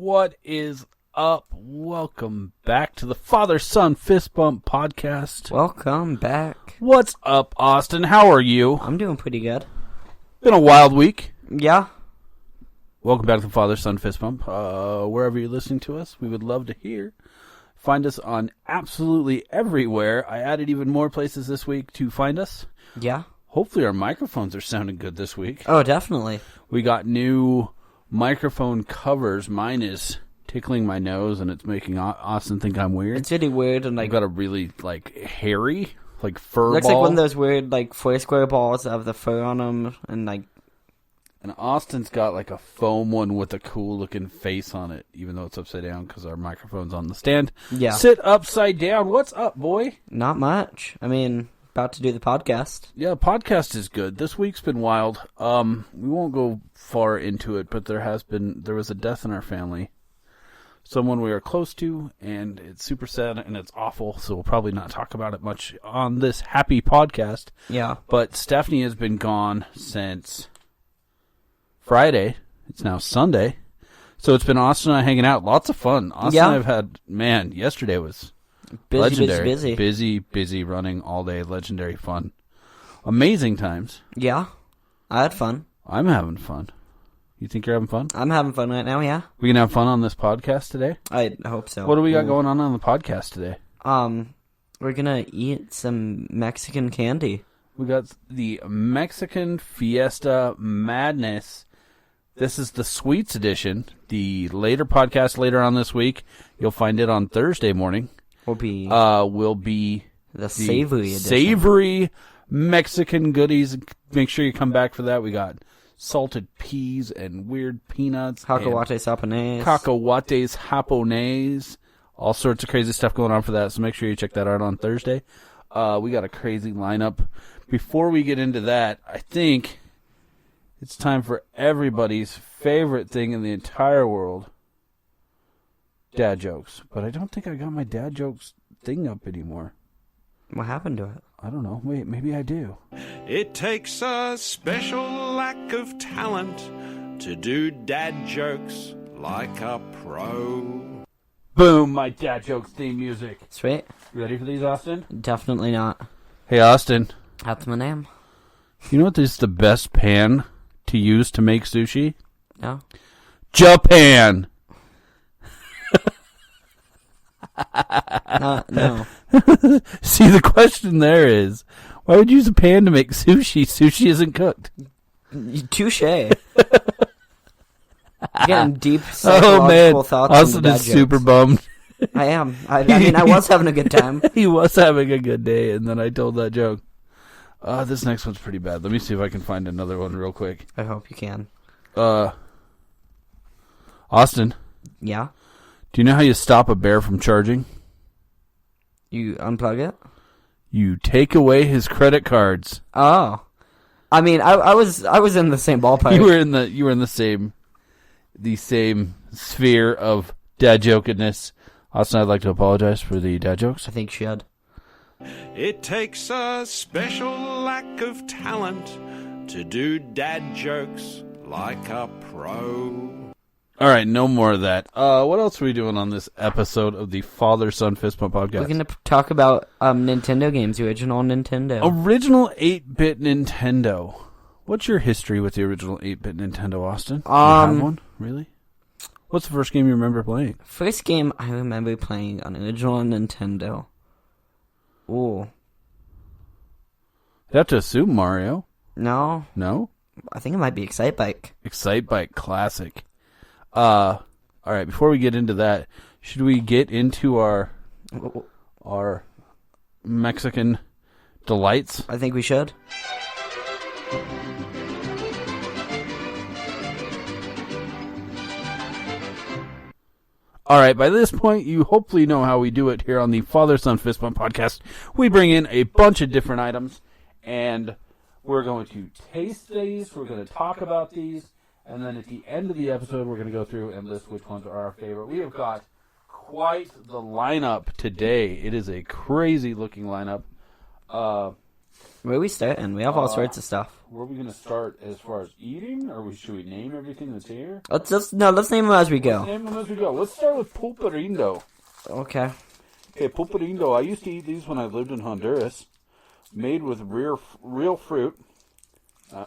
What is up? Welcome back to the Father-Son Fist Bump Podcast. Welcome back. What's up, Austin? How are you? I'm doing pretty good. Been a wild week. Yeah. Welcome back to the Father-Son Fist Bump. Wherever you're listening to us, we would love to hear. Find us on absolutely everywhere. I added even more places this week to find us. Yeah. Hopefully our microphones are sounding good this week. Oh, definitely. We got new microphone covers. Mine is tickling my nose, and it's making Austin think I'm weird. It's really weird, and I've got a really hairy, fur looks ball. like one of those weird four square balls that have the fur on them, and And Austin's got a foam one with a cool looking face on it, even though it's upside down because our microphone's on the stand. Yeah. Sit upside down. What's up, boy? Not much. About to do the podcast. Yeah, the podcast is good. This week's been wild. We won't go far into it, but there was a death in our family. Someone we are close to, and it's super sad and it's awful, so we'll probably not talk about it much on this happy podcast. Yeah. But Stephanie has been gone since Friday. It's now Sunday. So it's been Austin and I hanging out. Lots of fun. Austin and I've had, yesterday was legendary. Busy running all day. Legendary fun. Amazing times. Yeah. I had fun. I'm having fun. You think you're having fun? I'm having fun right now, yeah. We can have fun on this podcast today? I hope so. What do we got going on the podcast today? We're gonna eat some Mexican candy. We got the Mexican Fiesta Madness. This is the Sweets edition. The later podcast later on this week, you'll find it on Thursday morning. Will be the savory edition. Savory Mexican goodies. Make sure you come back for that. We got salted peas and weird peanuts. Cacahuates japonés. Cacahuates japonés. All sorts of crazy stuff going on for that, so make sure you check that out on Thursday. We got a crazy lineup. Before we get into that, I think it's time for everybody's favorite thing in the entire world. Dad jokes. But I don't think I got my dad jokes thing up anymore. What happened to it? I don't know. Wait, maybe I do. It takes a special lack of talent to do dad jokes like a pro. Boom, my dad jokes theme music. Sweet. You ready for these, Austin? Definitely not. Hey, Austin. That's my name. You know what is the best pan to use to make sushi? No. Japan! No. See, the question there is, why would you use a pan to make sushi? Sushi isn't cooked. Touche. Getting deep psychological thoughts. Austin is super bummed. I am. I was having a good time. He was having a good day, and then I told that joke. This next one's pretty bad. Let me see if I can find another one real quick. I hope you can. Austin. Yeah? Do you know how you stop a bear from charging? You unplug it? You take away his credit cards. Oh. I was in the same ballpark. You were in the same sphere of dad jokedness. Austin, I'd like to apologize for the dad jokes. I think you should. It takes a special lack of talent to do dad jokes like a pro. All right, no more of that. What else are we doing on this episode of the Father-Son Fist Bump Podcast? We're going to talk about Nintendo games, the original Nintendo. Original 8-bit Nintendo. What's your history with the original 8-bit Nintendo, Austin? Do you have one? Really? What's the first game you remember playing? First game I remember playing on original Nintendo. Ooh. You have to assume Mario. No. No? I think it might be Excitebike. Excitebike Classic. All right, before we get into that, should we get into our Mexican delights? I think we should. All right, by this point, you hopefully know how we do it here on the Father-Son Fist Bump Podcast. We bring in a bunch of different items, and we're going to taste these, we're going to talk about these, and then at the end of the episode, we're going to go through and list which ones are our favorite. We have got quite the lineup today. It is a crazy-looking lineup. Where are we starting? We have all sorts of stuff. Where are we gonna start as far as eating, or should we name everything that's here? Let's name them as we go. Let's name them as we go. Let's start with pulparindo. Okay. Okay, pulparindo. I used to eat these when I lived in Honduras. Made with real fruit.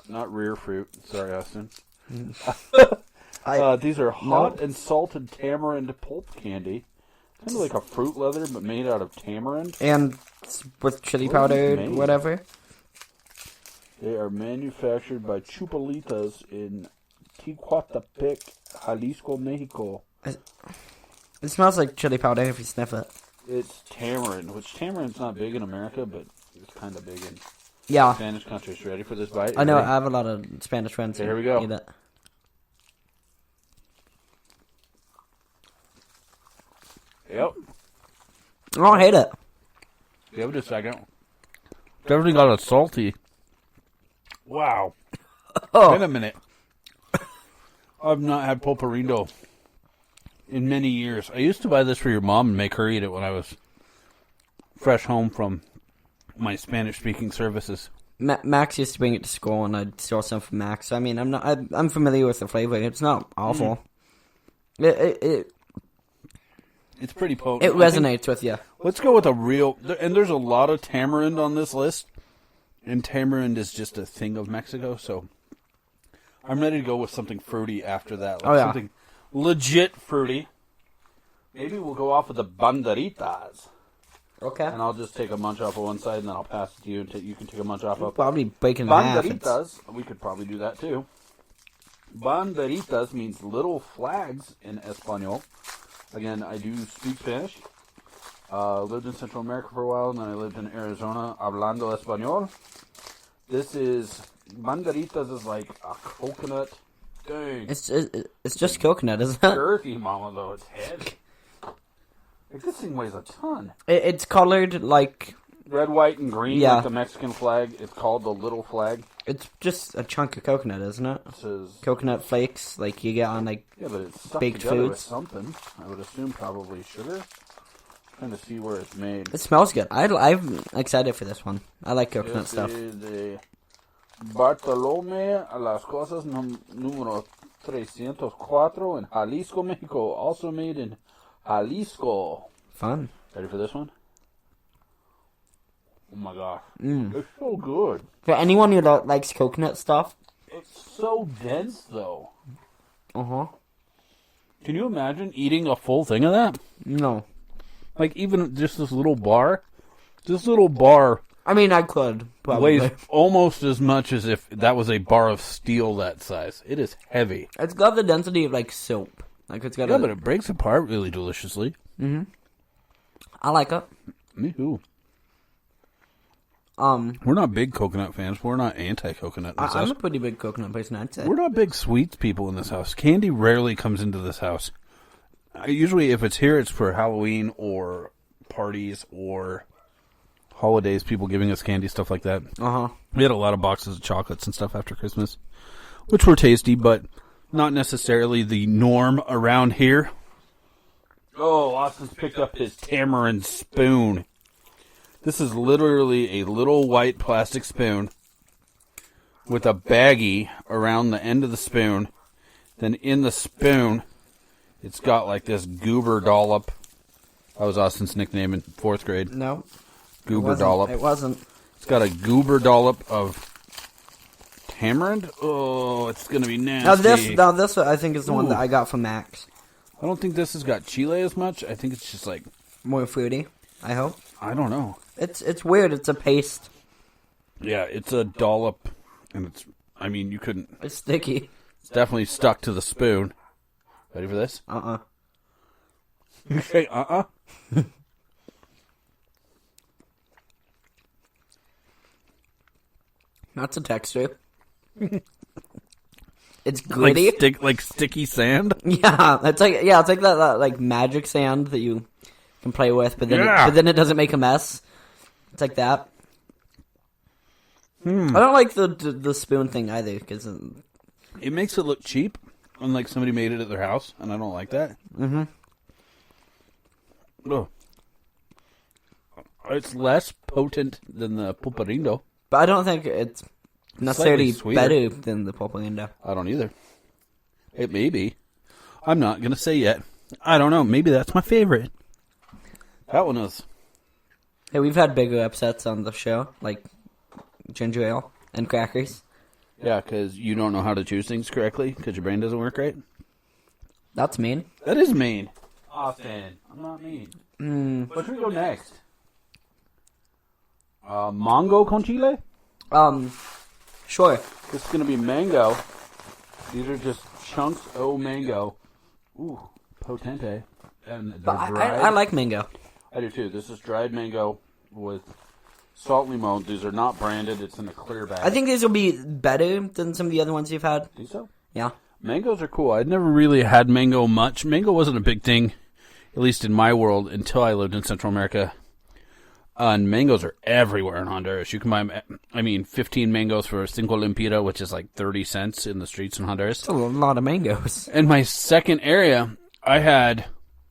Not rear fruit. Sorry, Austin. These are hot and salted tamarind pulp candy. Kind of like a fruit leather, but made out of tamarind. And with chili powder, whatever. They are manufactured by Chupalitas in Ticuatepec, Jalisco, Mexico. It smells like chili powder if you sniff it. It's tamarind, which tamariнд's not big in America, but it's kind of big in Spanish countries. Ready for this bite? I know, I have a lot of Spanish friends who here we go. eat it. Yep. I don't hate it. Give it a second. Definitely got a salty. Wow. Oh. Wait a minute. I've not had pulparindo in many years. I used to buy this for your mom and make her eat it when I was fresh home from my Spanish-speaking services. Max used to bring it to school, and I'd steal some from Max. I mean, I'm familiar with the flavor. It's not awful. It's pretty potent. It resonates with you. Let's go with a real... And there's a lot of tamarind on this list. And tamarind is just a thing of Mexico, so... I'm ready to go with something fruity after that. Like something legit fruity. Maybe we'll go off with the banderitas. Okay. And I'll just take a munch off of one side, and then I'll pass it to you, and you can take a munch off of... Probably breaking half. Banderitas, we could probably do that too. Banderitas means little flags in Espanol. Again, I do speak Spanish. Lived in Central America for a while, and then I lived in Arizona, hablando español. This is... Banderitas is like a coconut. Dang. It's just coconut, isn't it? Girthy, mama, though. It's heavy. Like, this thing weighs a ton. It's colored like... Red, white, and green, like the Mexican flag. It's called the little flag. It's just a chunk of coconut, isn't it? It says... Coconut flakes, like you get on, like, but it's stuck baked together foods. With something. I would assume probably sugar. Trying to see where it's made. It smells good. I'm excited for this one. I like coconut stuff. De Bartolomé a las Cosas número 304 in Jalisco, Mexico. Also made in Jalisco. Fun. Ready for this one? Oh my gosh. It's so good. For anyone who likes coconut stuff. It's so dense, though. Uh-huh. Can you imagine eating a full thing of that? No. Like, even just this little bar? This little bar... I mean, I could, probably. Weighs almost as much as if that was a bar of steel that size. It is heavy. It's got the density of, like, soap. Like, it's got but it breaks apart really deliciously. Mm-hmm. I like it. Me too. We're not big coconut fans. We're not anti-coconut in this house. I'm a pretty big coconut person, I'd say. We're not big sweets people in this house. Candy rarely comes into this house. Usually, if it's here, it's for Halloween or parties or... holidays, people giving us candy, stuff like that. We had a lot of boxes of chocolates and stuff after Christmas, which were tasty, but not necessarily the norm around here. Oh, Austin's picked up his tamarind spoon. This is literally a little white plastic spoon with a baggie around the end of the spoon. Then in the spoon, it's got like this goober dollop. That was Austin's nickname in 4th grade. No. Goober dollop. It wasn't. It's got a goober dollop of tamarind. Oh, it's going to be nasty. Now this I think is the one that I got from Max. I don't think this has got chile as much. I think it's just like... more fruity, I hope. I don't know. It's weird. It's a paste. Yeah, it's a dollop. And it's... I mean, you couldn't... It's sticky. It's definitely stuck to the spoon. Ready for this? Okay, That's a texture. It's gritty. Like sticky sand? Yeah, it's like that like magic sand that you can play with, but then it doesn't make a mess. It's like that. I don't like the spoon thing either because it makes it look cheap, unlike somebody made it at their house, and I don't like that. Oh. It's less potent than the pulparindo. But I don't think it's necessarily sweeter. better than the purple Indo. I don't either. It may be. I'm not going to say yet. I don't know. Maybe that's my favorite. That one is. Hey, we've had bigger upsets on the show, like ginger ale and crackers. Yeah, because you don't know how to choose things correctly because your brain doesn't work right. That's mean. That is mean. Austin, I'm not mean. What should we go next? Mango con chile? Sure. This is going to be mango. These are just chunks of mango. Ooh, potente. And they're dried. I like mango. I do too. This is dried mango with salt and limon. These are not branded. It's in a clear bag. I think these will be better than some of the other ones you've had. Think so? Yeah. Mangoes are cool. I'd never really had mango much. Mango wasn't a big thing, at least in my world, until I lived in Central America. And mangoes are everywhere in Honduras. You can buy, 15 mangoes for 5 lempiras, which is like 30 cents in the streets in Honduras. That's a lot of mangoes. In my second area, I had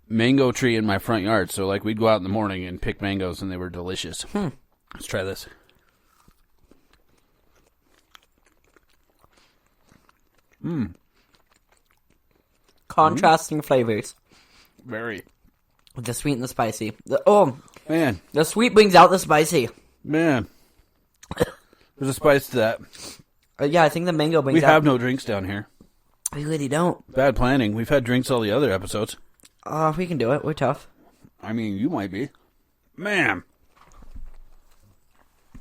mango tree in my front yard. So, like, we'd go out in the morning and pick mangoes, and they were delicious. Let's try this. Contrasting flavors. Very. The sweet and the spicy. Man. The sweet brings out the spicy. Man. There's a spice to that. Yeah, I think the mango brings We out... have no drinks down here. We really don't. Bad planning. We've had drinks all the other episodes. We can do it. We're tough. I mean, you might be. Man.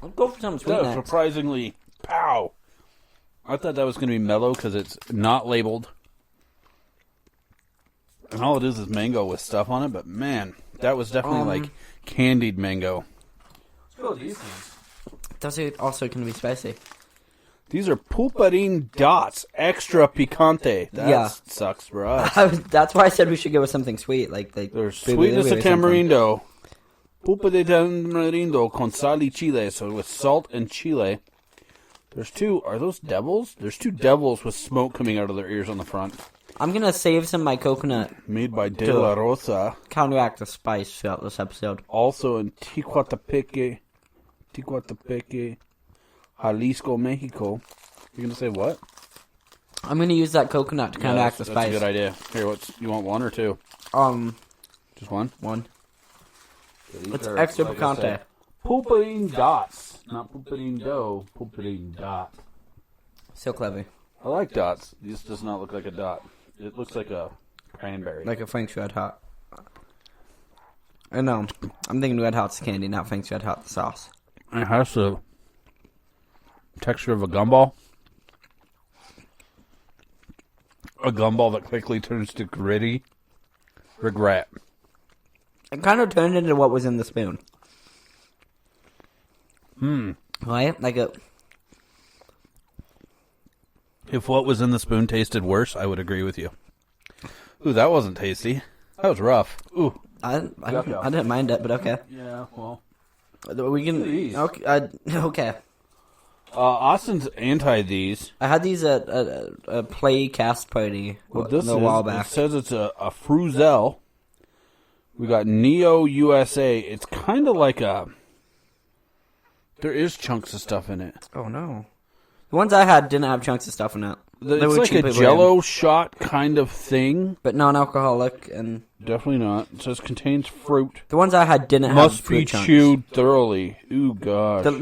Let's go for some sweet That was next. surprisingly pow. I thought that was going to be mellow because it's not labeled. And all it is mango with stuff on it. But man, that was definitely like candied mango. Let's go with these things. Those are also going to be spicy. These are pulparin dots, extra picante. That sucks for us. That's why I said we should go with something sweet. They're sweet as a tamarindo. Pulpa de tamarindo con sal y chile. So with salt and chile. There's two. Are those devils? There's two devils with smoke coming out of their ears on the front. I'm going to save some of my coconut. Made by De La Rosa. Counteract the spice throughout this episode. Also in Ticuatepeque, Jalisco, Mexico. You're going to say what? I'm going to use that coconut to counteract the spice. That's a good idea. Here, you want one or two? Just one? One. Yeah, it's extra picante. Pulparin dots. Not pulparin dough, pulparin dot. So clever. I like dots. This does not look like a dot. It looks like a cranberry. Like a Frank's Red Hot. I know. I'm thinking Red Hot's candy, not Frank's Red Hot sauce. It has the texture of a gumball. A gumball that quickly turns to gritty regret. It kind of turned into what was in the spoon. Right? If what was in the spoon tasted worse, I would agree with you. Ooh, that wasn't tasty. That was rough. Ooh. I didn't mind it, but okay. Yeah, well. We can... Okay. Austin's anti these. I had these at a play cast party a while back. It says it's a Fruzel. We got Neo USA. It's kind of like a... There is chunks of stuff in it. Oh, no. The ones I had didn't have chunks of stuff in it. It's like a Jell-O shot kind of thing. But non-alcoholic and... Definitely not. It says contains fruit. The ones I had didn't have fruit chunks. Must be chewed thoroughly. Ooh, gosh. The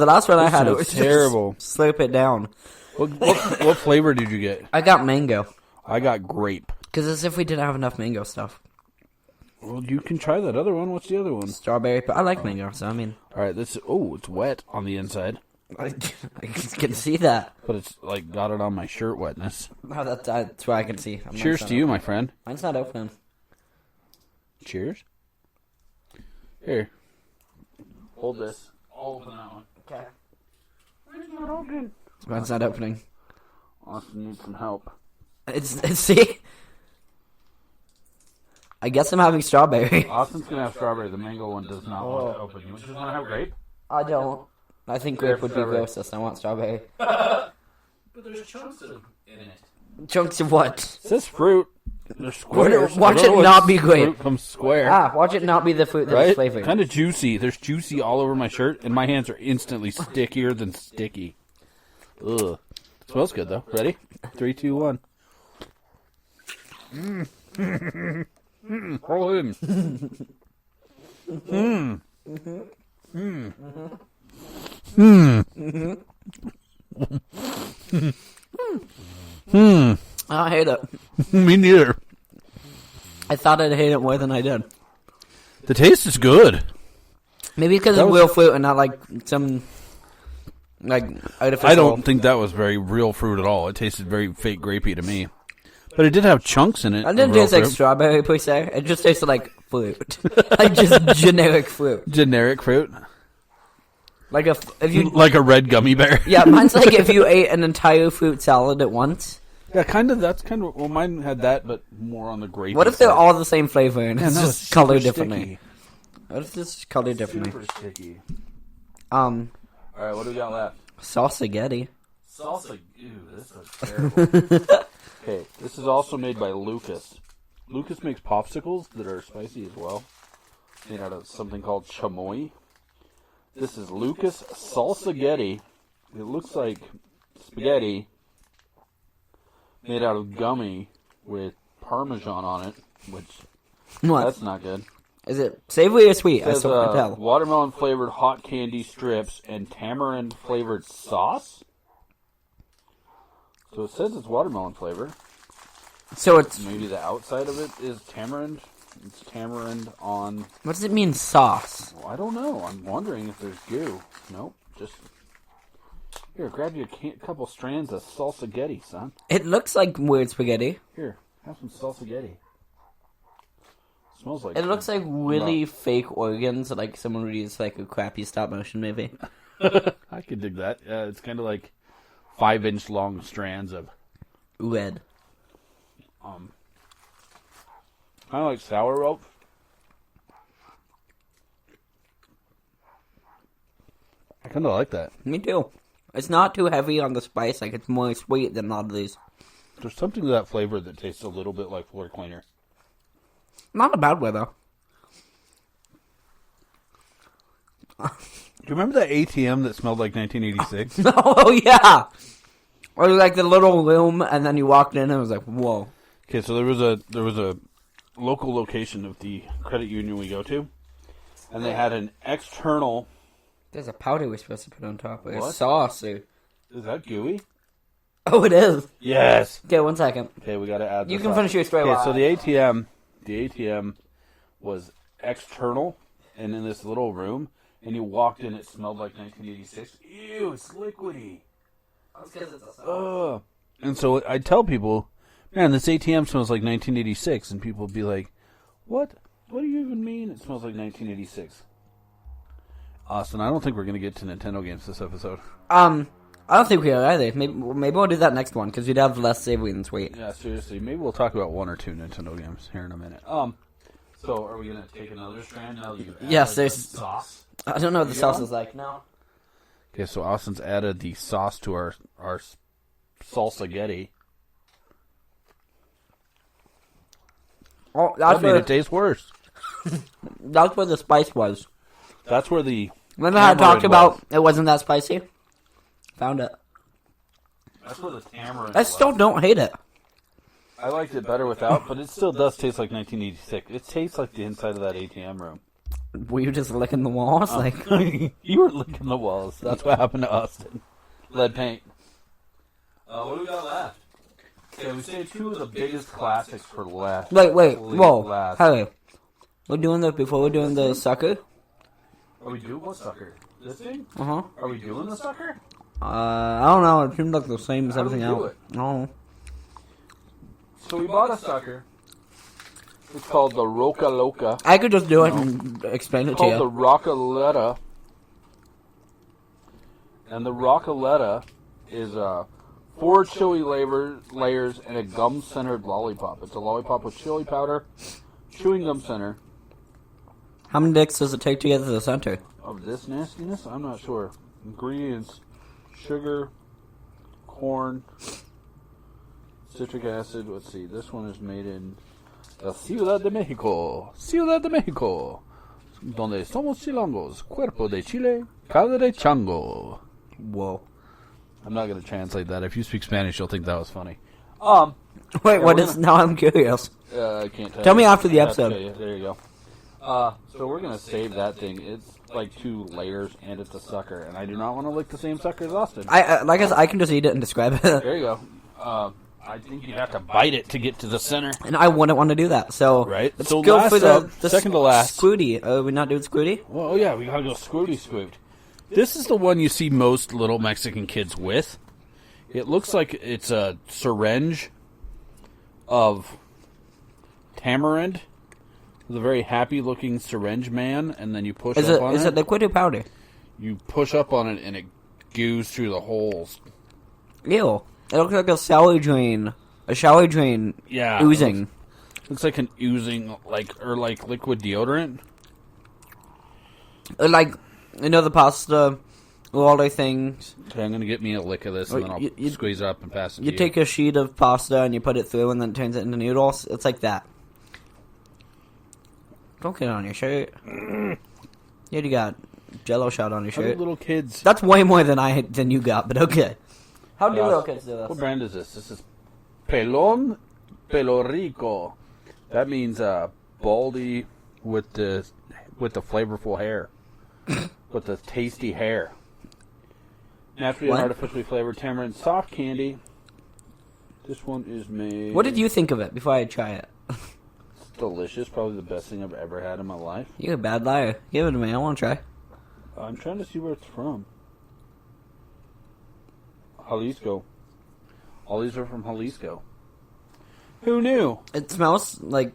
last one I had, it was terrible. Just slurp it down. What flavor did you get? I got mango. I got grape. Because as if we didn't have enough mango stuff. Well, you can try that other one. What's the other one? Strawberry, but I like mango, so I mean... Alright, it's wet on the inside. I can see that. But it's like got it on my shirt wetness. Oh, that's what I can see. Cheers to you, my friend. Mine's not open. Cheers. Here. Hold this. I'll open that one. Okay. Mine's not open. Mine's not opening. Austin needs some help. See? I guess I'm having strawberry. Austin's gonna have strawberry. The mango one does not want to open. You just want to have grape? I don't. I think grape would be grossest. I want strawberry. But there's chunks in it. Chunks of what? It says fruit. They're squares. Watch it not be grape. Fruit comes square. Watch it not be the fruit that's Right? flavored. Kind of juicy. There's juicy all over my shirt, and my hands are instantly stickier than sticky. Ugh. Smells good, though. Ready? 3, 2, 1. Roll in. I hate it. Me neither. I thought I'd hate it more than I did. The taste is good. Maybe because it's real fruit and not like some artificial. I don't think that was very real fruit at all. It tasted very fake grapey to me. But it did have chunks in it. It didn't taste like strawberry per se. It just tasted like fruit. Like just generic fruit. Generic fruit? Like if you like a red gummy bear. Yeah, mine's like if you ate an entire fruit salad at once. Yeah, kind of. That's kind of. Well, mine had that, but more on the grapey. What if they're all the same flavor and it's no, just colored super differently? sticky. What if it's just colored differently? Super sticky. All right, what do we got left? Salsa-getti. Salsa. Ew, this looks terrible. Okay, this is also made by Lucas. Lucas makes popsicles that are spicy as well. Made out of something called chamoy. This is Lucas Salsa-getti. It looks like spaghetti made out of gummy with Parmesan on it, which that's not good. Is it savory or sweet? It says, I tell. watermelon flavored hot candy strips and tamarind flavored sauce. So it says it's watermelon flavor. So it's Maybe the outside of it is tamarind. It's tamarind on. What does it mean, sauce? Well, I don't know. I'm wondering if there's goo. Nope. Just here. Grab you a couple strands of salsa-getti, son. It looks like weird spaghetti. Here, have some salsa-getti. Smells like. It looks like really fake organs, like someone would use like a crappy stop motion movie. I could dig that. It's kind of like 5-inch long strands of red. Kind of like sour rope. I kind of like that. Me too. It's not too heavy on the spice. Like it's more sweet than a lot of these. There's something to that flavor that tastes a little bit like floor cleaner. Not a bad way though. Do you remember that ATM that smelled like 1986? Oh yeah. Or like the little room, and then you walked in, and it was like, whoa. Okay, so there was a local location of the credit union we go to, and they had an external. There's a powder we're supposed to put on top. Or What? sauce. Or... Is that gooey? Oh, it is. Yes. Okay, 1 second. Okay, we got to add. You this can up. finish your story. Okay, so the ATM was external and in this little room, and you walked in, it smelled like 1986. Ew, it's liquidy. That's because it's a sauce. And so I tell people, man, this ATM smells like 1986, and people would be like, what? What do you even mean it smells like 1986? Austin, I don't think we're going to get to Nintendo games this episode. I don't think we are either. Maybe we'll do that next one, because we'd have less savory than sweet. Yeah, seriously. Maybe we'll talk about 1 or 2 Nintendo games here in a minute. So are we going to take another strand now? Yes, there's sauce. I don't know what the sauce is like. No. Okay, so Austin's added the sauce to our salsa-getti. Oh, That made it taste worse. That's where the spice was. That's where the. Remember how I talked about it wasn't that spicy? Found it. That's where the tamarind. I still don't hate it. I liked it better without, but it still does taste like 1986. It tastes like the inside of that ATM room. Were you just licking the walls? Like You were licking the walls. That's what happened to Austin. Lead paint. What do we got left? Okay, we saved 2 of the biggest classics for last. wait, whoa, Last. hey, we're doing the before we're doing the sucker. Are we doing what sucker? This thing? Uh-huh. Are we doing the sucker? I don't know. It seemed like the same as How do we everything do else. it? No. So we bought a sucker. It's called the Roca Loca. I could just do it and explain it It's to called the you. Rockaletta. And the Rockaletta is 4 chili layers and a gum-centered lollipop. It's a lollipop with chili powder, chewing gum center. How many dicks does it take to get to the center? Of this nastiness? I'm not sure. Ingredients: sugar, corn, citric acid. Let's see. This one is made in la Ciudad de México. Ciudad de México. Donde somos chilangos. Cuerpo de Chile. Cara de chango. Whoa. I'm not going to translate that. If you speak Spanish, you'll think that was funny. Wait, what is... Now I'm curious. I can't tell Tell you. me after the episode. Okay, there you go. So we're going to save that thing. It's like 2 layers, and it's a sucker. And I do not want to lick the same sucker as Austin. I can just eat it and describe it. There you go. I think you have to bite it to get to the center. And I wouldn't want to do that. So right. let's So go last for up, the second to last. Scooty. We're not doing Scooty? Well, oh yeah, we gotta go Scooty. This is the one you see most little Mexican kids with. It looks like it's a syringe of tamarind with a very happy-looking syringe man, and then you push up on it. Is it liquid or powder? You push up on it, and it goes through the holes. Ew. It looks like a shower drain. A shower drain oozing. Looks like an oozing, like liquid deodorant. Like, the pasta roller things. Okay, I'm going to get me a lick of this, and then I'll squeeze it up and pass it to you. You take a sheet of pasta, and you put it through, and then it turns it into noodles. It's like that. Don't get it on your shirt. Yeah, you got Jell-O shot on your How do shirt. little kids... That's way more than you got, but okay. How do little kids do this? What brand is this? This is Pelon Pelo Rico. That means baldy with the flavorful hair. With the tasty hair. Naturally and artificially flavored tamarind soft candy. This one is made... What did you think of it before I try it? It's delicious. Probably the best thing I've ever had in my life. You're a bad liar. Give it to me. I want to try. I'm trying to see where it's from. Jalisco. All these are from Jalisco. Who knew? It smells like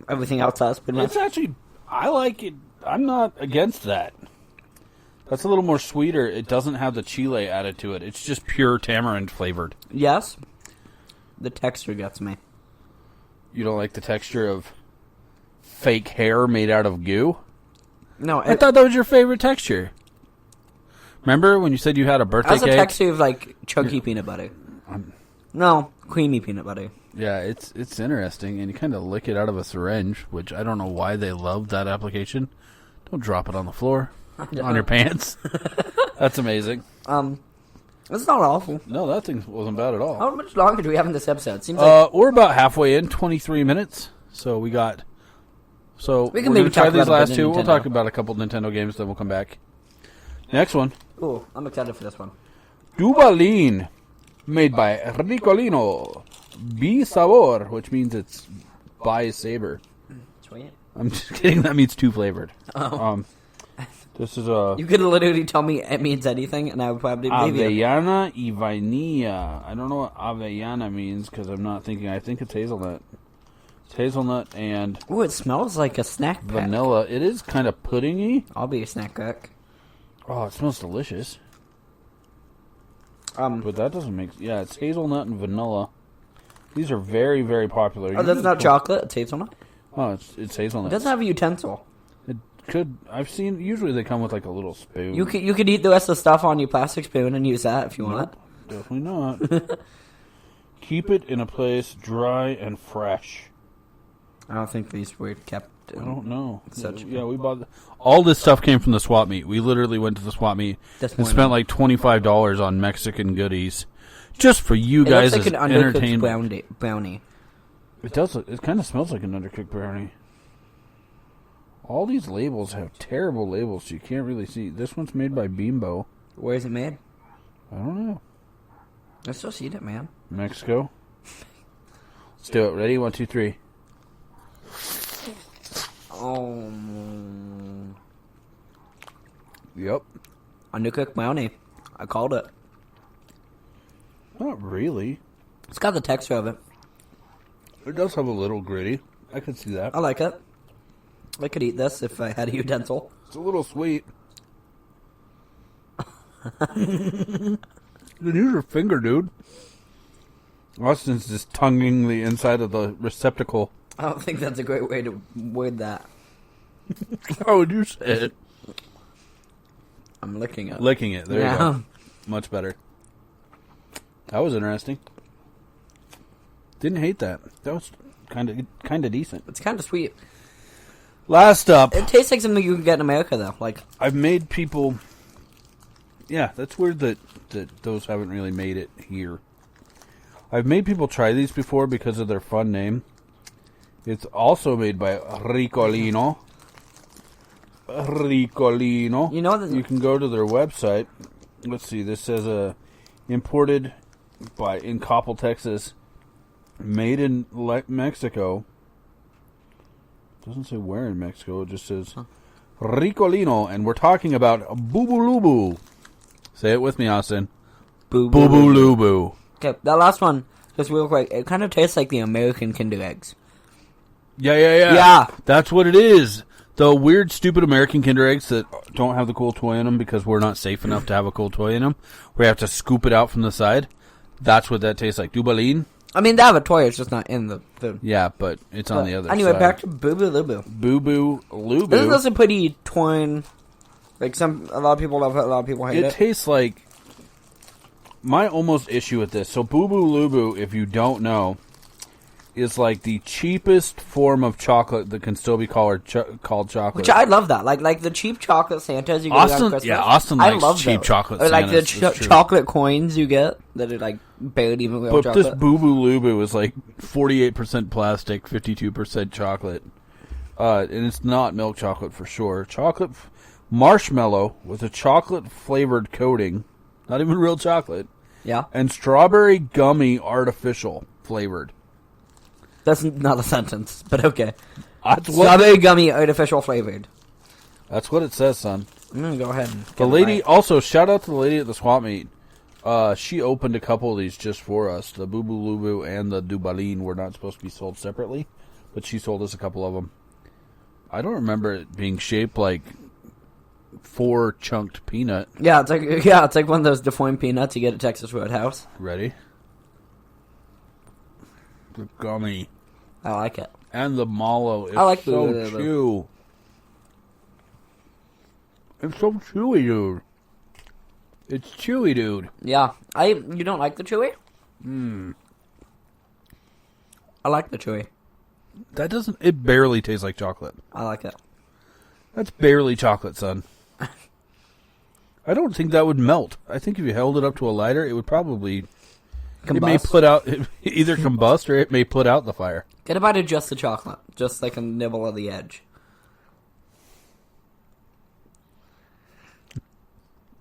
everything else has, pretty much. It's actually... I like it. I'm not against that. That's a little more sweeter. It doesn't have the chile added to it. It's just pure tamarind flavored. Yes. The texture gets me. You don't like the texture of fake hair made out of goo? No, I thought that was your favorite texture. Remember when you said you had a birthday cake? That's a texture of like chunky peanut butter. No, creamy peanut butter. Yeah, it's interesting, and you kind of lick it out of a syringe, which I don't know why they love that application. Don't drop it on the floor, on your pants. That's amazing. It's not awful. No, that thing wasn't bad at all. How much longer do we have in this episode? Seems like we're about halfway in, 23 minutes. So we got. So we can maybe try talk these about last Nintendo. two. We'll talk about a couple Nintendo games, then we'll come back. Next one. Ooh, I'm excited for this one. Dubalin, made by Ricolino. B-Sabor, which means it's by Saber. Sweet. I'm just kidding. That means 2 flavored. Oh. This is a... You could literally tell me it means anything, and I would probably believe you. Avellana y vainilla. I don't know what Avellana means, because I'm not thinking... I think it's hazelnut. It's hazelnut and... Ooh, it smells like a snack pack. Vanilla. It is kind of puddingy. I'll be a snack pack. Oh, it smells delicious. But But that doesn't make... Yeah, it's hazelnut and vanilla. These are very, very popular. Oh, that's not chocolate. It's hazelnut. Oh, it's hazelnut. It doesn't have a utensil. It could... I've seen... Usually they come with like a little spoon. You could eat the rest of the stuff on your plastic spoon and use that if you want. Definitely not. Keep it in a place dry and fresh. I don't think these were kept. I don't know. Such we bought... All this stuff came from the swap meet. We literally went to the swap meet and spent like $25 on Mexican goodies. Just for you guys looks like as an undercooked entertainment. brownie. It does. It kind of smells like an undercooked brownie. All these labels have terrible labels, so you can't really see. This one's made by Bimbo. Where is it made? I don't know. Let's just eat it, man. Mexico. Let's do it. Ready? 1, 2, 3. Oh. Yep. Undercooked brownie. I called it. Not really. It's got the texture of it. It does have a little gritty. I could see that. I like it. I could eat this if I had a utensil. It's a little sweet. Then use your finger, dude. Austin's just tonguing the inside of the receptacle. I don't think that's a great way to word that. How would you say it? I'm licking it. Licking it. There you go. Much better. That was interesting. Didn't hate that. That was kind of decent. It's kind of sweet. Last up, It tastes like something you can get in America, though. Like I've made people. Yeah, that's weird that those haven't really made it here. I've made people try these before because of their fun name. It's also made by Ricolino. Ricolino. You know that you can go to their website. Let's see. This says imported in Coppell, Texas. Made in Mexico. Doesn't say where in Mexico. It just says Ricolino, and we're talking about Bubulubu. Say it with me, Austin. Bubulubu. Okay, that last one, just real quick. It kind of tastes like the American Kinder Eggs. Yeah. That's what it is. The weird, stupid American Kinder Eggs that don't have the cool toy in them because we're not safe enough to have a cool toy in them. We have to scoop it out from the side. That's what that tastes like. Dubalin. I mean, they have a toy. It's just not in the food. Yeah, but it's on the other side. Anyway, back to Boo Boo Lubu. Boo Boo Lubu. Isn't this a pretty twine? Like a lot of people love it, a lot of people hate it. It tastes like my almost issue with this. So Boo Boo Lubu, if you don't know, is like the cheapest form of chocolate that can still be called chocolate. Which I love that. Like the cheap chocolate Santas you get on Christmas. Yeah, Austin likes cheap chocolate or like Santas. the chocolate coins you get that are like barely even real chocolate. But this Boo Boo Lubu is like 48% plastic, 52% chocolate. And it's not milk chocolate for sure. Chocolate marshmallow with a chocolate flavored coating. Not even real chocolate. Yeah. And strawberry gummy artificial flavored. That's not a sentence, but okay. Strawberry gummy artificial flavored. That's what it says, son. I'm gonna go ahead and the lady also shout out to the lady at the swap meet. She opened a couple of these just for us. The Boo Boo Lubu and the Dubalin were not supposed to be sold separately, but she sold us a couple of them. I don't remember it being shaped like 4 chunked peanut. Yeah, it's like one of those deformed peanuts you get at Texas Roadhouse. Ready? The gummy. I like it. And the mallow is I like so chew. It's so chewy, dude. It's chewy, dude. Yeah. You don't like the chewy? I like the chewy. It barely tastes like chocolate. I like it. That's barely chocolate, son. I don't think that would melt. I think if you held it up to a lighter, it would probably... Combust. It may put out... either combust or it may put out the fire. Get a bite of just the chocolate. Just like a nibble of the edge.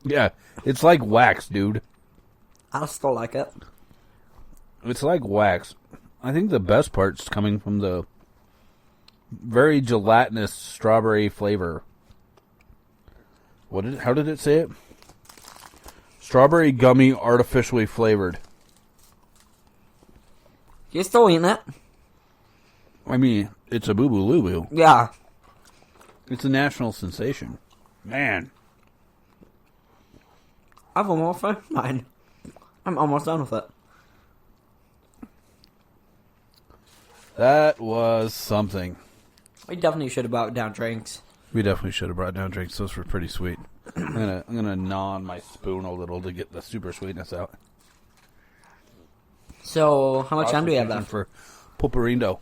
Yeah, it's like wax, dude. I still like it. It's like wax. I think the best part's coming from the very gelatinous strawberry flavor. How did it say it? Strawberry gummy artificially flavored. You still eating it? I mean, it's a Boo Boo Lubu. Yeah. It's a national sensation. Man. I've almost finished mine. I'm almost done with it. That was something. We definitely should have brought down drinks. We definitely should have brought down drinks. Those were pretty sweet. I'm gonna gnaw on my spoon a little to get the super sweetness out. So, how much time do we have left? For Poporindo.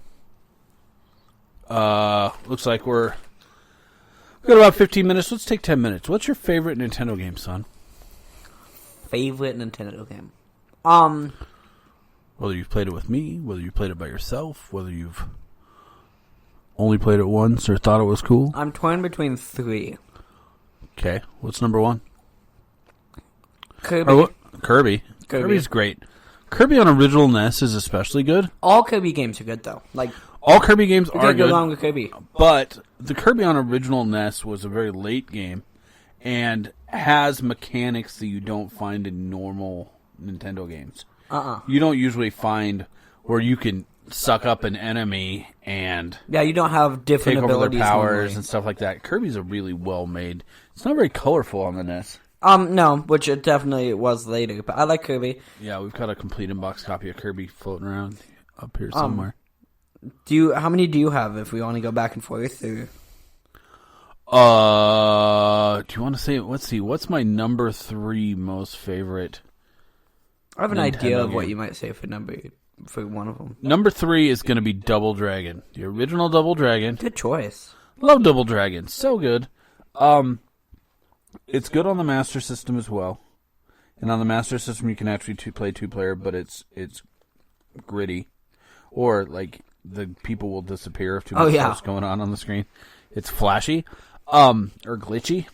Looks like we've got about 15 minutes. Let's take 10 minutes. What's your favorite Nintendo game, son? Favorite Nintendo game? Whether you've played it with me, whether you played it by yourself, whether you've only played it once or thought it was cool. I'm torn between 3. Okay, what's number 1? Kirby. Kirby. Kirby's great. Kirby on original NES is especially good. All Kirby games are good, though. Like all Kirby games are good. Go along with Kirby. But the Kirby on original NES was a very late game and has mechanics that you don't find in normal Nintendo games. You don't usually find where you can suck up an enemy and you don't have different take over abilities their powers normally. and stuff like that. Kirby's a really well made. It's not very colorful on the NES. No, which it definitely was later, but I like Kirby. Yeah, we've got a complete in-box copy of Kirby floating around up here somewhere. How many do you have if we want to go back and forth? Or? Do you want to say, let's see, what's my number 3 most favorite? I have an Nintendo idea of game. what you might say for number for one of them. Number 3 is going to be Double Dragon. The original Double Dragon. Good choice. Love Double Dragon. So good. It's good on the Master System as well. And on the Master System, you can actually play 2-player, but it's gritty. Or, like, the people will disappear if too much stuff's going on the screen. It's flashy. Or glitchy.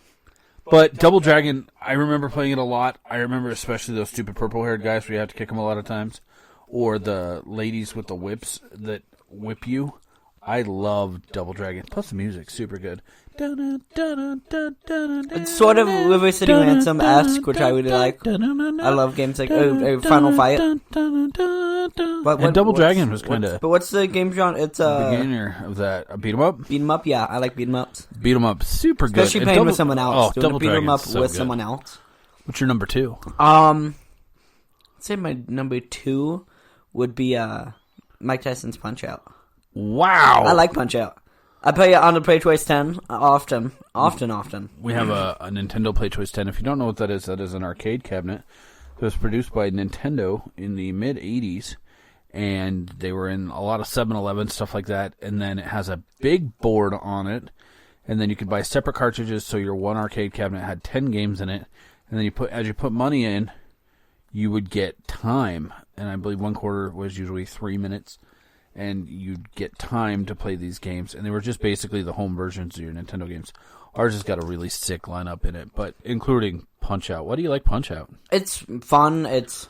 But Double Dragon, I remember playing it a lot. I remember especially those stupid purple-haired guys where you have to kick them a lot of times. Or the ladies with the whips that whip you. I love Double Dragon. Plus the music, super good. It's sort of River City Ransom-esque, which I really like. I love games like Final Fight. And Double Dragon was kind of... But what's the game genre? It's beginner of that. Beat 'em up? Beat 'em up, yeah. I like beat 'em ups. Beat 'em up, super good. Especially playing with someone else. Oh, Double beat 'em up so with good. someone else. What's your number 2? I'd say my number 2 would be Mike Tyson's Punch-Out. Wow. I like Punch-Out. I play it on the Play Choice 10 often. We have a Nintendo Play Choice 10. If you don't know what that is an arcade cabinet that was produced by Nintendo in the mid-'80s, and they were in a lot of 7-Eleven, stuff like that, and then it has a big board on it, and then you could buy separate cartridges, so your one arcade cabinet had 10 games in it, and then as you put money in, you would get time, and I believe 1/4 was usually 3 minutes, and you'd get time to play these games, and they were just basically the home versions of your Nintendo games. Ours has got a really sick lineup in it, but including Punch-Out. Why do you like Punch-Out? It's fun. It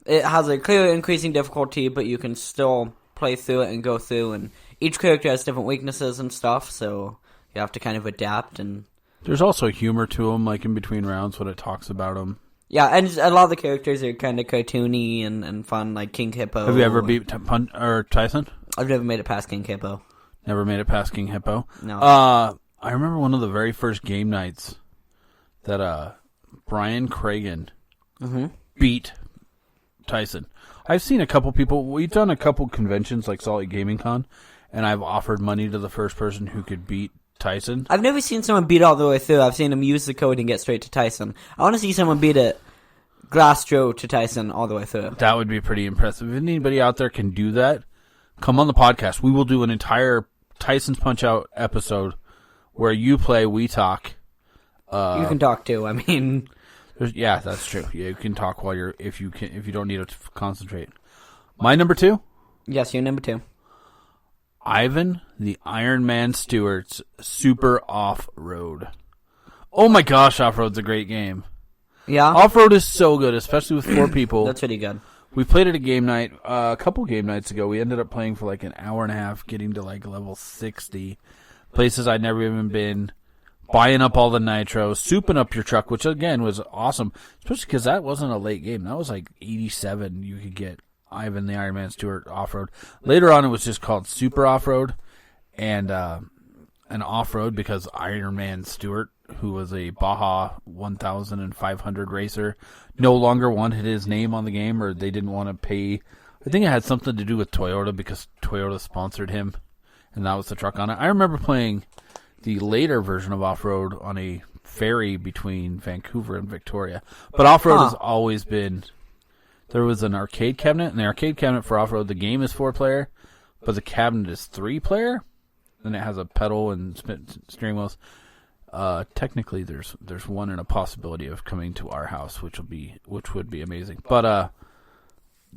has a clearly increasing difficulty, but you can still play through it and go through, and each character has different weaknesses and stuff, so you have to kind of adapt. And there's also humor to them, like in between rounds when it talks about them. Yeah, and a lot of the characters are kind of cartoony and fun, like King Hippo. Have you ever beat Tyson? I've never made it past King Hippo. Never made it past King Hippo? No. I remember one of the very first game nights that Brian Cragen beat Tyson. I've seen a couple people. We've done a couple conventions like Salt Lake Gaming Con, and I've offered money to the first person who could beat Tyson. I've never seen someone beat all the way through. I've seen him use the code and get straight to Tyson. I want to see someone beat it Glasstrow to Tyson all the way through. That would be pretty impressive. If anybody out there can do that, come on the podcast. We will do an entire Tyson's Punch-Out episode where you play, we talk. You can talk too. I mean, yeah, that's true. Yeah, you can talk while if you don't need to concentrate. My number 2? Yes, you're number 2. Ivan the Iron Man Stewart's Super Off-Road. Oh my gosh, Off-Road's a great game. Yeah? Off-Road is so good, especially with 4 people. That's pretty good. We played it a game night, a couple game nights ago. We ended up playing for like an hour and a half, getting to like level 60. Places I'd never even been. Buying up all the nitro, souping up your truck, which again was awesome. Especially because that wasn't a late game. That was like 87. You could get Ivan the Iron Man Stewart Off-Road. Later on, it was just called Super Off-Road and an Off-Road because Iron Man Stewart, who was a Baja 1500 racer, no longer wanted his name on the game, or they didn't want to pay. I think it had something to do with Toyota because Toyota sponsored him, and that was the truck on it. I remember playing the later version of Off-Road on a ferry between Vancouver and Victoria. But Off-Road has always been... There was an arcade cabinet, and the arcade cabinet for Off-Road, the game is 4-player, but the cabinet is 3-player, and it has a pedal and steering wheels. Technically, there's one in a possibility of coming to our house, which would be amazing. But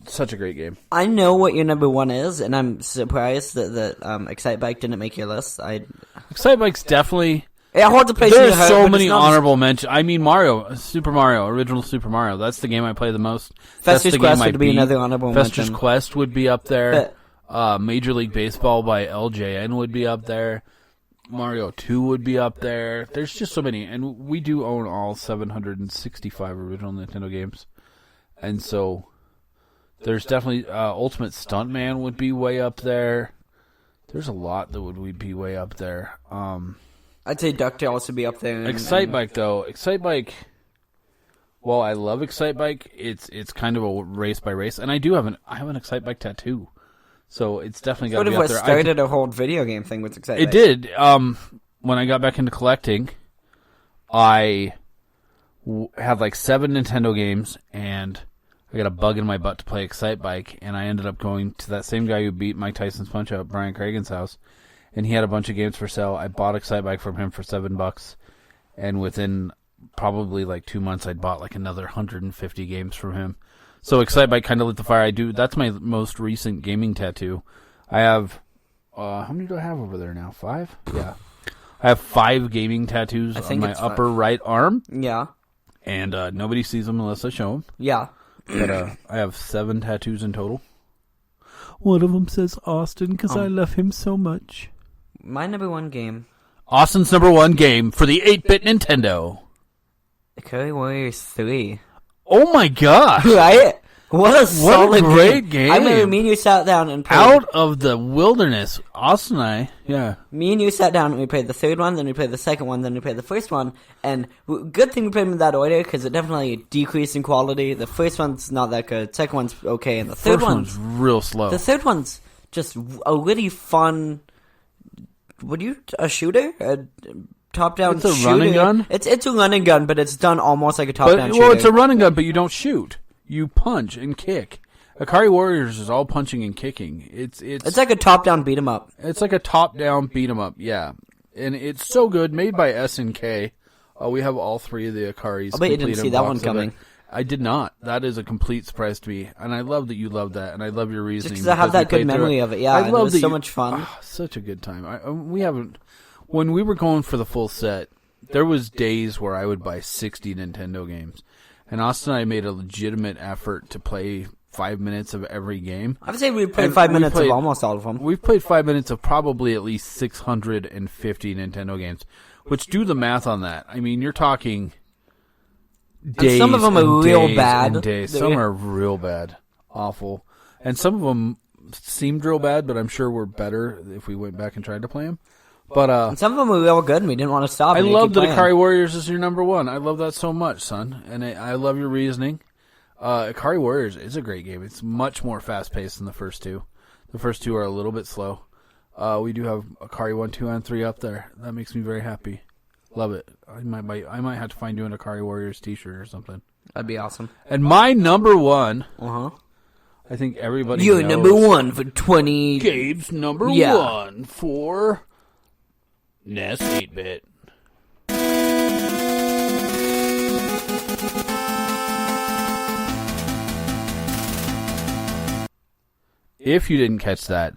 such a great game. I know what your number 1 is, and I'm surprised that Excitebike didn't make your list. Excitebike's definitely... Yeah, hold the place. There's so many honorable mentions. I mean, Super Mario, original Super Mario. That's the game I play the most. Fester's Quest would be another honorable mention. Fester's Quest would be up there. Major League Baseball by LJN would be up there. Mario 2 would be up there. There's just so many. And we do own all 765 original Nintendo games. And so there's definitely Ultimate Stuntman would be way up there. There's a lot that would be way up there. I'd say DuckTales would be up there. Excitebike, though. Excitebike, well, I love Excitebike. It's kind of a race by race. And I have an Excitebike tattoo. So it's definitely got to be up there. What started a whole video game thing with Excitebike? It did. When I got back into collecting, I had like 7 Nintendo games, and I got a bug in my butt to play Excite Bike, and I ended up going to that same guy who beat Mike Tyson's Punch-Out, Brian Cragen's house, and he had a bunch of games for sale. I bought Excite Bike from him for $7, and within probably like 2 months, I'd bought like another 150 games from him. So Excite Bike kind of lit the fire. That's my most recent gaming tattoo. I have, how many do I have over there now? 5? Yeah. I have 5 gaming tattoos on my upper right arm. Yeah. And nobody sees them unless I show them. Yeah. But I have 7 tattoos in total. One of them says Austin because I love him so much. My number 1 game. Austin's number 1 game for the 8-bit Nintendo. Curry Warriors 3. Oh my gosh! Right? What a solid great game! I remember me and you sat down and played. Out of the wilderness, Austin and I, yeah. Me and you sat down and we played the third one, then we played the second one, then we played the first one. And good thing we played them in that order because it definitely decreased in quality. The first one's not that good. Second one's okay, and the third one's real slow. The third one's just a really fun. A shooter? A top-down shooter. It's a run and gun? It's a run and gun, but it's done almost like a top-down shooter. Well, it's a run and gun, but you don't shoot. You punch and kick. Akari Warriors is all punching and kicking. It's like a top-down beat-em-up. It's like a top-down beat-em-up, yeah. And it's so good, made by SNK. We have all 3 of the Akaris. I bet you didn't see that one coming. I did not. That is a complete surprise to me. And I love that you love that, and I love your reasoning. Just because I have that good memory of it, yeah. I love it was so much fun. Such a good time. We haven't... When we were going for the full set, there was days where I would buy 60 Nintendo games. And Austin and I made a legitimate effort to play 5 minutes of every game. I would say we played 5 minutes of almost all of them. We've played 5 minutes of probably at least 650 Nintendo games, which do the math on that. I mean, you're talking days. And some of them are real bad. Some are real bad. Awful. And some of them seemed real bad, but I'm sure we're better if we went back and tried to play them. But and some of them were real good, and we didn't want to stop. I love that Akari Warriors is your number 1. I love that so much, son, and I love your reasoning. Akari Warriors is a great game. It's much more fast-paced than the first 2. The first 2 are a little bit slow. We do have Akari 1, 2, and 3 up there. That makes me very happy. Love it. I might have to find you an Akari Warriors t-shirt or something. That'd be awesome. And my number 1... Uh-huh. I think everybody You're knows. number 1 for 20... Gabe's number 1 for... NES 8-bit. If you didn't catch that,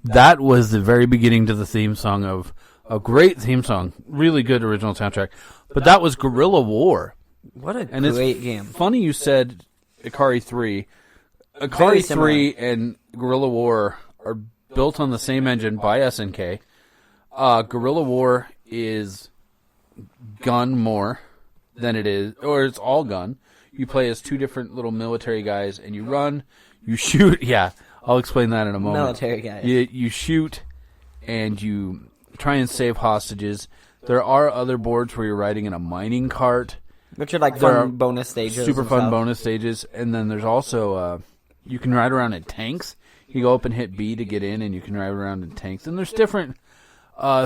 that was the very beginning to the theme song of a great theme song. Really good original soundtrack. But that was Guerrilla War. What a great game. Funny you said Akari 3. Akari 3 and Guerrilla War are built on the same engine by SNK. Guerrilla War is gun more than it is, or it's all gun. You play as 2 different little military guys, and you run, you shoot. Yeah, I'll explain that in a moment. Military guys. You shoot, and you try and save hostages. There are other boards where you're riding in a mining cart. Which are like fun bonus stages. Super fun bonus stages. And then there's also, you can ride around in tanks. You go up and hit B to get in, and you can ride around in tanks. And there's different...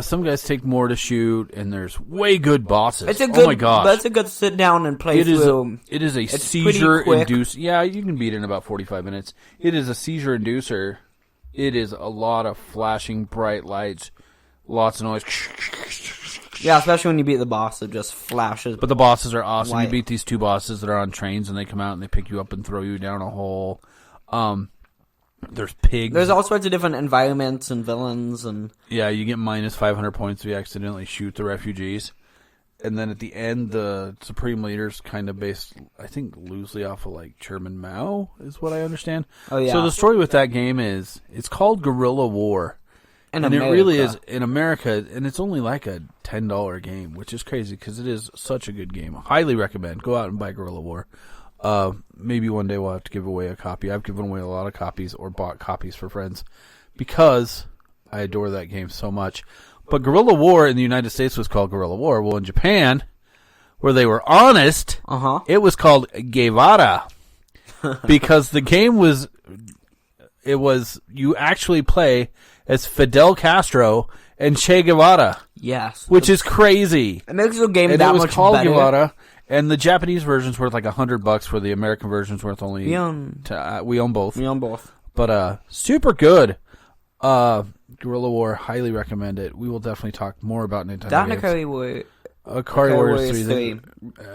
some guys take more to shoot, and there's way good bosses. Oh my gosh. That's a good sit down and play through. It is a seizure inducer. Yeah, you can beat it in about 45 minutes. It is a seizure inducer. It is a lot of flashing bright lights, lots of noise. Yeah, especially when you beat the boss, it just flashes. But the bosses are awesome. Light. You beat these 2 bosses that are on trains, and they come out and they pick you up and throw you down a hole. There's pigs. There's all sorts of different environments and villains. And yeah, you get minus 500 points if you accidentally shoot the refugees. And then at the end, the Supreme Leader's kind of based, I think, loosely off of, like, Chairman Mao, is what I understand. Oh, yeah. So the story with that game is, it's called Guerrilla War. And it really is in America, and it's only like a $10 game, which is crazy, because it is such a good game. Highly recommend. Go out and buy Guerrilla War. Maybe one day we'll have to give away a copy. I've given away a lot of copies or bought copies for friends because I adore that game so much. But Guerrilla War in the United States was called Guerrilla War. Well, in Japan, where they were honest, it was called Guevara because the game was you actually play as Fidel Castro and Che Guevara. Yes. Which is crazy. It makes the game and that it was much called better. Guevara. And the Japanese version's worth like $100, where the American version's worth only. We own both. We own both. But super good. Guerrilla War, highly recommend it. We will definitely talk more about Nintendo That games. Akari Warriors 3.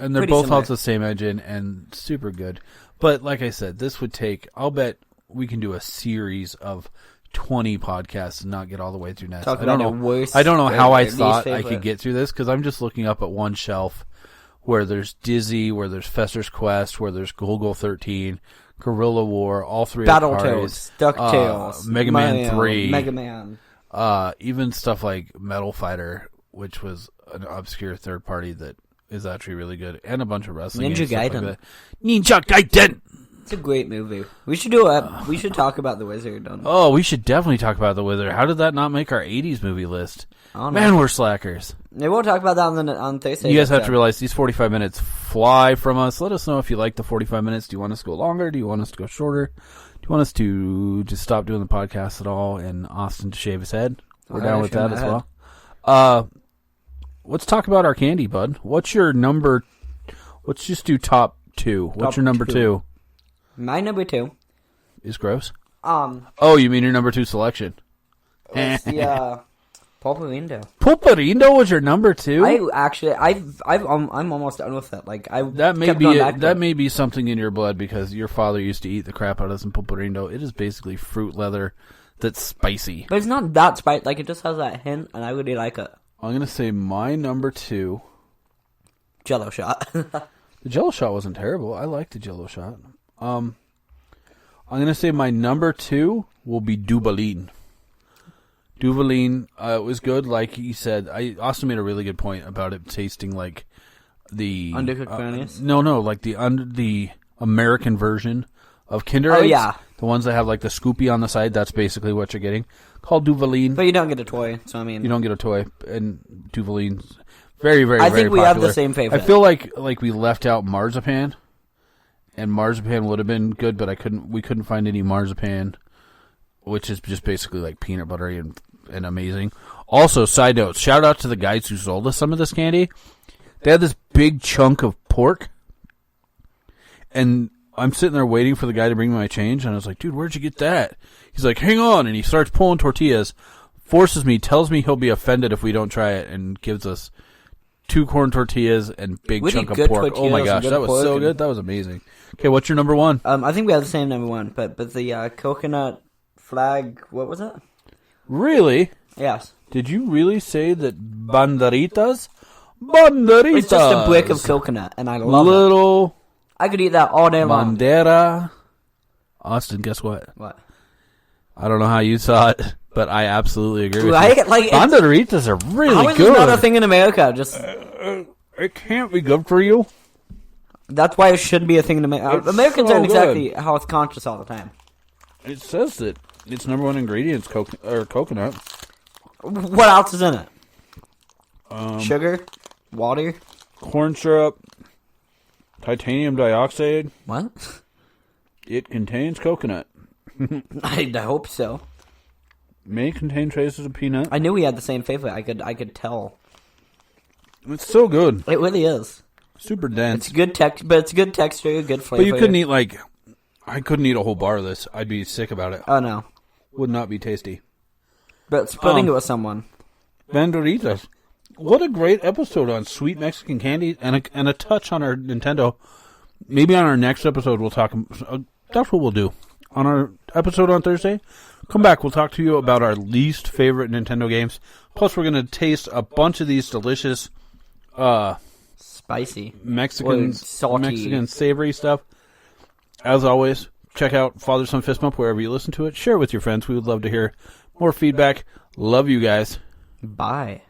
And they're both similar. off the same engine and super good. But like I said, this would take, I'll bet we can do a series of 20 podcasts and not get all the way through NES. I don't know how I thought I could get through this, because I'm just looking up at one shelf where there's Dizzy, where there's Fester's Quest, where there's Golgo 13, Guerrilla War, all three Battletoads, DuckTales, Mega Man 3, Mega Man. even stuff like Metal Fighter, which was an obscure third party that is actually really good, and a bunch of wrestling Ninja games, stuff Gaiden. like that. Ninja Gaiden! It's a great movie. We should do it. We should talk about The Wizard. Oh, we should definitely talk about The Wizard. How did that not make our 80s movie list? Oh, no. Man, we're slackers. Maybe we'll talk about that on Thursday. You guys have to realize these 45 minutes fly from us. Let us know if you like the 45 minutes. Do you want us to go longer? Do you want us to go shorter? Do you want us to just stop doing the podcast at all and Austin to shave his head? We're down with that as well. Let's talk about our candy, bud. What's your number? Let's just do top two. What's your number two? My number two is gross. Oh, you mean your number two selection? It's the Pulparindo. Pulparindo was your number two? I'm almost done with it. Like that may be something in your blood, because your father used to eat the crap out of some Pulparindo. It is basically fruit leather that's spicy. But it's not that spicy. Like, it just has that hint, and I really like it. I'm gonna say my number two, Jello shot. The Jello shot wasn't terrible. I liked the Jello shot. I'm gonna say my number two will be Duvalin. Duvalin, it was good, like he said. Austin made a really good point about it tasting like the undercooked brownies. No, like the American version of Kinder Eggs. Oh yeah, the ones that have like the Scoopy on the side. That's basically what you're getting. Called Duvalin. But you don't get a toy, so I mean, you don't get a toy, and Duvalin's very, very. I very think we popular. have the same favorite. I feel like we left out marzipan, and marzipan would have been good, but we couldn't find any marzipan, which is just basically like peanut buttery and amazing. Also, side note, shout out to the guys who sold us some of this candy. They had this big chunk of pork, and I'm sitting there waiting for the guy to bring me my change, and I was like, dude, where'd you get that? He's like, hang on, and he starts pulling tortillas, forces me, tells me he'll be offended if we don't try it, and gives us 2 corn tortillas and big chunk of pork. Oh my gosh, that was so good. That was amazing. Okay, what's your number one? I think we have the same number one, but the coconut flag, what was it? Really? Yes. Did you really say that banderitas? Banderitas! It's just a brick of coconut, and I love it. I could eat that all day long. Bandera. Austin, guess what? What? I don't know how you saw it, but I absolutely agree with right? you. Like, banderitas are really how is good. This not a thing in America? Just it can't be good for you. That's why it should be a thing in America. Americans so aren't exactly good. health conscious all the time. It says that its number one ingredient is coconut. What else is in it? Sugar, water, corn syrup, titanium dioxide. What? It contains coconut. I hope so. May contain traces of peanut. I knew we had the same favorite. I could tell. It's so good. It really is. Super dense. It's good but it's good texture, good flavor. But you couldn't eat I couldn't eat a whole bar of this. I'd be sick about it. Oh no. Would not be tasty. But splitting it with someone. Banderitas. What a great episode on sweet Mexican candy and a touch on our Nintendo. Maybe on our next episode we'll talk. That's what we'll do. On our episode on Thursday, come back. We'll talk to you about our least favorite Nintendo games. Plus, we're going to taste a bunch of these delicious, spicy, Mexican savory stuff. As always, check out Father Son Fist Bump wherever you listen to it. Share it with your friends. We would love to hear more feedback. Love you guys. Bye.